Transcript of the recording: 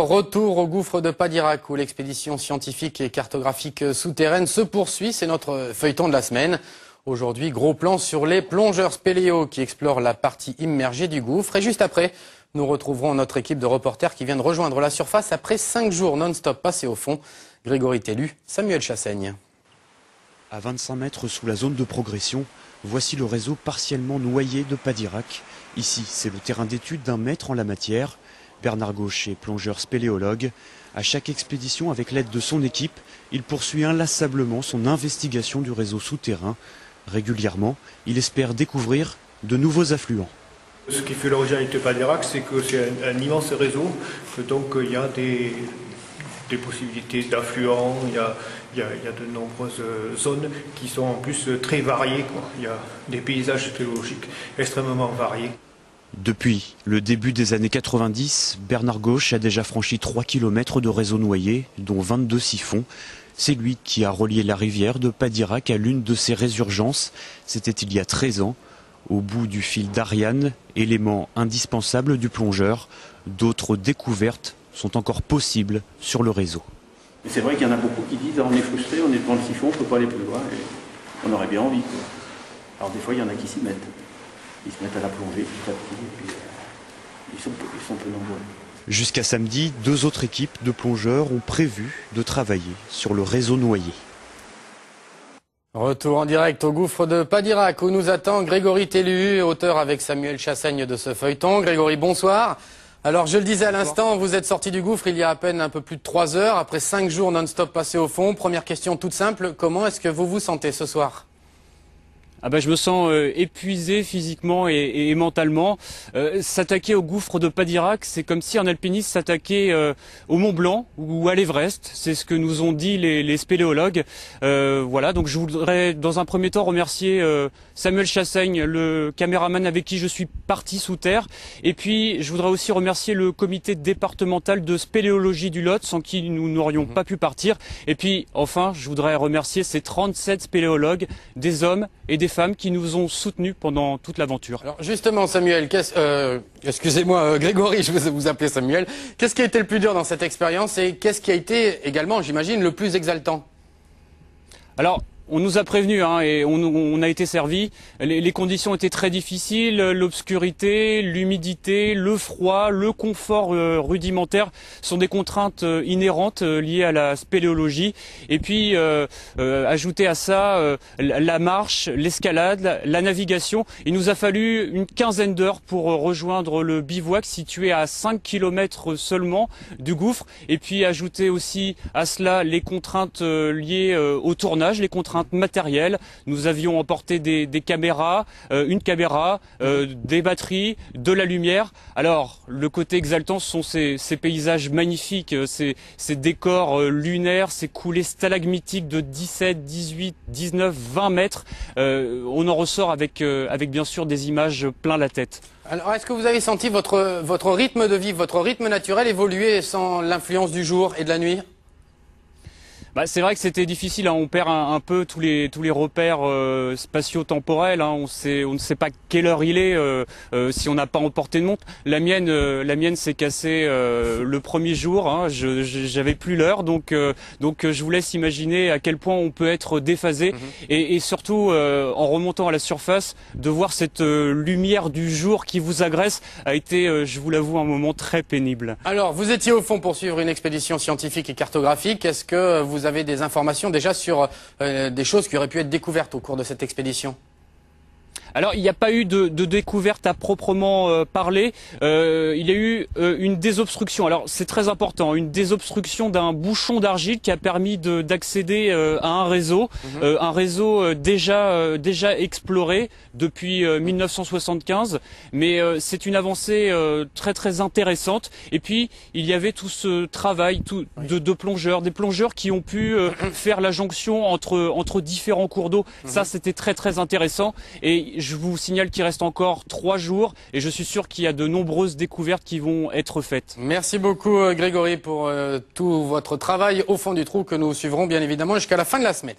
Retour au gouffre de Padirac où l'expédition scientifique et cartographique souterraine se poursuit. C'est notre feuilleton de la semaine. Aujourd'hui, gros plan sur les plongeurs spéléo qui explorent la partie immergée du gouffre. Et juste après, nous retrouverons notre équipe de reporters qui vient de rejoindre la surface après 5 jours non-stop passés au fond. Grégory Tellu, Samuel Chassaigne. À 25 mètres sous la zone de progression, voici le réseau partiellement noyé de Padirac. Ici, c'est le terrain d'étude d'un maître en la matière. Bernard Gauche est plongeur spéléologue. À chaque expédition, avec l'aide de son équipe, il poursuit inlassablement son investigation du réseau souterrain. Régulièrement, il espère découvrir de nouveaux affluents. Ce qui fait l'originalité de Padirac, c'est que c'est un immense réseau, que donc il y a des possibilités d'affluents, il y a de nombreuses zones qui sont en plus très variées, quoi. Il y a des paysages spéléologiques extrêmement variés. Depuis le début des années 90, Bernard Gauche a déjà franchi 3 km de réseau noyé, dont 22 siphons. C'est lui qui a relié la rivière de Padirac à l'une de ses résurgences. C'était il y a 13 ans. Au bout du fil d'Ariane, élément indispensable du plongeur, d'autres découvertes sont encore possibles sur le réseau. C'est vrai qu'il y en a beaucoup qui disent on est frustré, on est devant le siphon, on ne peut pas aller plus loin. Et on aurait bien envie, quoi. Alors des fois, il y en a qui s'y mettent. Ils se mettent à la plongée petit à petit et puis ils sont peu nombreux. Jusqu'à samedi, 2 autres équipes de plongeurs ont prévu de travailler sur le réseau noyé. Retour en direct au gouffre de Padirac où nous attend Grégory Tellu, auteur avec Samuel Chassaigne de ce feuilleton. Grégory, bonsoir. Alors je le disais à l'instant, vous êtes sorti du gouffre il y a à peine un peu plus de 3 heures, après 5 jours non-stop passés au fond. Première question toute simple, comment est-ce que vous vous sentez ce soir ? Je me sens épuisé physiquement et mentalement. S'attaquer au gouffre de Padirac, c'est comme si un alpiniste s'attaquait au Mont Blanc ou à l'Everest. C'est ce que nous ont dit les spéléologues. Voilà, donc je voudrais dans un premier temps remercier Samuel Chassaigne, le caméraman avec qui je suis parti sous terre. Et puis je voudrais aussi remercier le comité départemental de spéléologie du Lot, sans qui nous n'aurions pas pu partir. Et puis enfin, je voudrais remercier ces 37 spéléologues, des hommes et des femmes qui nous ont soutenus pendant toute l'aventure. Alors justement Samuel, excusez-moi Grégory, je vais vous appeler Samuel. Qu'est-ce qui a été le plus dur dans cette expérience et qu'est-ce qui a été également, j'imagine, le plus exaltant ? Alors, on nous a prévenus et on a été servis. Les conditions étaient très difficiles, l'obscurité, l'humidité, le froid, le confort rudimentaire sont des contraintes inhérentes liées à la spéléologie. Et puis, ajouter à ça la marche, l'escalade, la navigation. Il nous a fallu une quinzaine d'heures pour rejoindre le bivouac situé à 5 km seulement du gouffre. Et puis ajouter aussi à cela les contraintes liées au tournage, les contraintes matériel. Nous avions emporté des caméras, une caméra, des batteries, de la lumière. Alors, le côté exaltant, ce sont ces paysages magnifiques, ces décors lunaires, ces coulées stalagmitiques de 17, 18, 19, 20 mètres. On en ressort avec bien sûr des images plein la tête. Alors, est-ce que vous avez senti votre rythme de vie, votre rythme naturel évoluer sans l'influence du jour et de la nuit ? C'est vrai que c'était difficile, on perd un peu tous les repères spatio-temporels, on ne sait pas quelle heure il est si on n'a pas emporté de montre. La mienne s'est cassée le premier jour, j'avais plus l'heure, donc je vous laisse imaginer à quel point on peut être déphasé et surtout en remontant à la surface, de voir cette lumière du jour qui vous agresse a été, je vous l'avoue, un moment très pénible. Alors, vous étiez au fond pour suivre une expédition scientifique et cartographique. Est-ce que vous avez des informations déjà sur des choses qui auraient pu être découvertes au cours de cette expédition ? Alors, il n'y a pas eu de découverte à proprement parler. Il y a eu une désobstruction. Alors, c'est très important. Une désobstruction d'un bouchon d'argile qui a permis d'accéder à un réseau. Un réseau déjà exploré depuis 1975. Mais c'est une avancée très très intéressante. Et puis, il y avait tout ce travail de plongeurs. Des plongeurs qui ont pu faire la jonction entre différents cours d'eau. Ça, c'était très très intéressant. Et je vous signale qu'il reste encore 3 jours et je suis sûr qu'il y a de nombreuses découvertes qui vont être faites. Merci beaucoup Grégory pour tout votre travail au fond du trou que nous suivrons bien évidemment jusqu'à la fin de la semaine.